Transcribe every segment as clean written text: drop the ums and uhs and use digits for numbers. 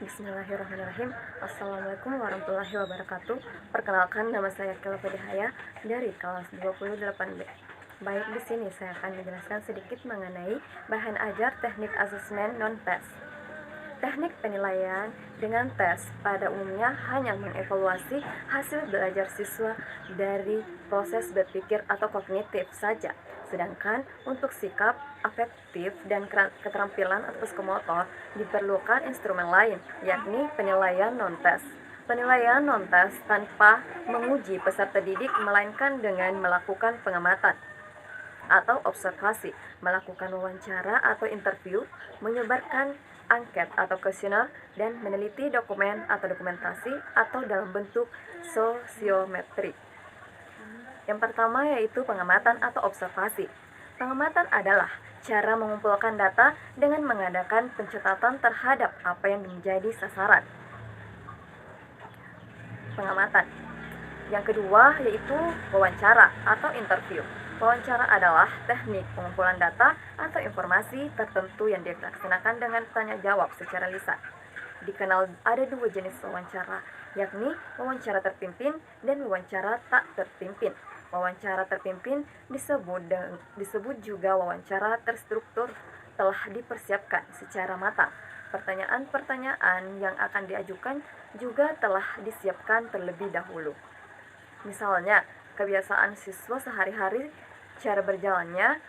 Bismillahirrahmanirrahim. Assalamualaikum warahmatullahi wabarakatuh. Perkenalkan, nama saya Kela Fadihaya dari kelas 28B. Baik, di sini saya akan menjelaskan sedikit mengenai bahan ajar teknik asesmen non-tes. Teknik penilaian dengan tes pada umumnya hanya mengevaluasi hasil belajar siswa dari proses berpikir atau kognitif saja. Sedangkan untuk sikap, afektif, dan keterampilan atau psikomotor diperlukan instrumen lain, yakni penilaian non-tes. Penilaian non-tes tanpa menguji peserta didik melainkan dengan melakukan pengamatan atau observasi, melakukan wawancara atau interview, menyebarkan angket atau kuesioner, dan meneliti dokumen atau dokumentasi atau dalam bentuk sosiometri. Yang pertama yaitu pengamatan atau observasi. Pengamatan adalah cara mengumpulkan data dengan mengadakan pencatatan terhadap apa yang menjadi sasaran pengamatan. Yang kedua yaitu wawancara atau interview. Wawancara adalah teknik pengumpulan data atau informasi tertentu yang dilaksanakan dengan tanya jawab secara lisan. Dikenal ada dua jenis wawancara, yakni wawancara terpimpin dan wawancara tak terpimpin. Wawancara terpimpin disebut juga wawancara terstruktur, telah dipersiapkan secara matang. Pertanyaan-pertanyaan yang akan diajukan juga telah disiapkan terlebih dahulu. Misalnya, kebiasaan siswa sehari-hari, cara belajarnya,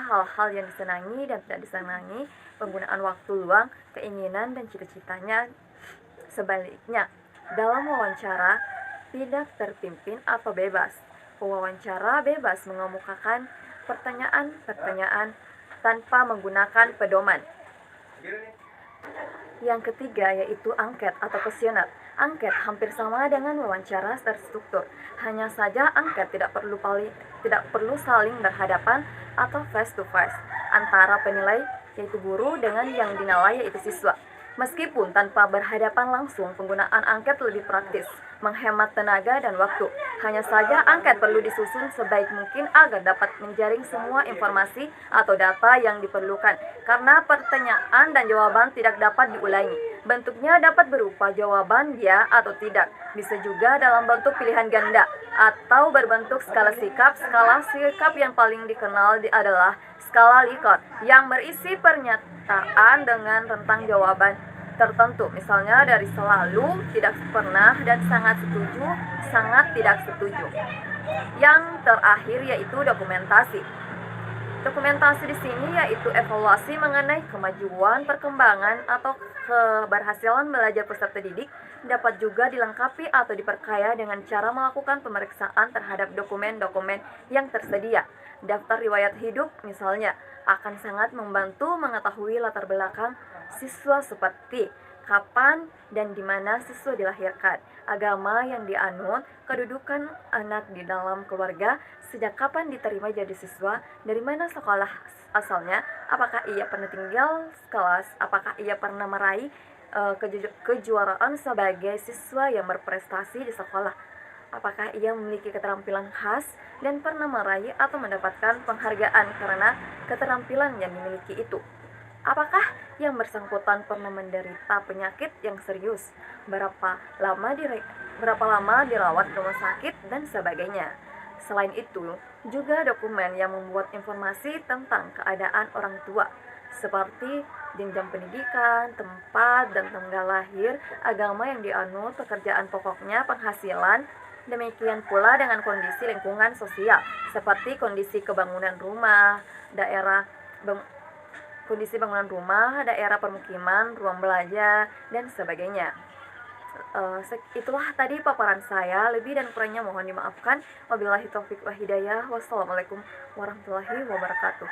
hal-hal yang disenangi dan tidak disenangi, penggunaan waktu luang, keinginan dan cita-citanya. Sebaliknya, dalam wawancara tidak terpimpin atau bebas, pewawancara bebas mengemukakan pertanyaan-pertanyaan tanpa menggunakan pedoman. Yang ketiga yaitu angket atau kuesioner. Angket hampir sama dengan wawancara terstruktur, hanya saja angket tidak perlu saling berhadapan atau face to face antara penilai yaitu guru dengan yang dinilai yaitu siswa. Meskipun tanpa berhadapan langsung, penggunaan angket lebih praktis, menghemat tenaga dan waktu. Hanya saja angket perlu disusun sebaik mungkin agar dapat menjaring semua informasi atau data yang diperlukan, karena pertanyaan dan jawaban tidak dapat diulangi. Bentuknya dapat berupa jawaban ya atau tidak, bisa juga dalam bentuk pilihan ganda, atau berbentuk skala sikap. Skala sikap yang paling dikenal adalah skala Likert, yang berisi pernyataan dengan rentang jawaban tertentu, misalnya dari selalu, tidak pernah, dan sangat setuju, sangat tidak setuju. Yang terakhir yaitu dokumentasi. Dokumentasi di sini yaitu evaluasi mengenai kemajuan, perkembangan, atau keberhasilan belajar peserta didik, dapat juga dilengkapi atau diperkaya dengan cara melakukan pemeriksaan terhadap dokumen-dokumen yang tersedia. Daftar riwayat hidup misalnya akan sangat membantu mengetahui latar belakang siswa seperti kapan dan di mana siswa dilahirkan, agama yang dianut, kedudukan anak di dalam keluarga, sejak kapan diterima jadi siswa, dari mana sekolah asalnya, apakah ia pernah tinggal sekelas, apakah ia pernah meraih kejuaraan sebagai siswa yang berprestasi di sekolah, apakah ia memiliki keterampilan khas dan pernah meraih atau mendapatkan penghargaan karena keterampilan yang dimiliki itu. Apakah yang bersangkutan pernah menderita penyakit yang serius, berapa lama dirawat di rumah sakit, dan sebagainya. Selain itu, juga dokumen yang membuat informasi tentang keadaan orang tua, seperti jenjang pendidikan, tempat dan tanggal lahir, agama yang dianut, pekerjaan pokoknya, penghasilan. Demikian pula dengan kondisi lingkungan sosial, seperti kondisi bangunan rumah, daerah permukiman, ruang belajar, dan sebagainya. Itulah tadi paparan saya, lebih dan kurangnya mohon dimaafkan. Wabillahi taufiq wa hidayah. Wassalamualaikum warahmatullahi wabarakatuh.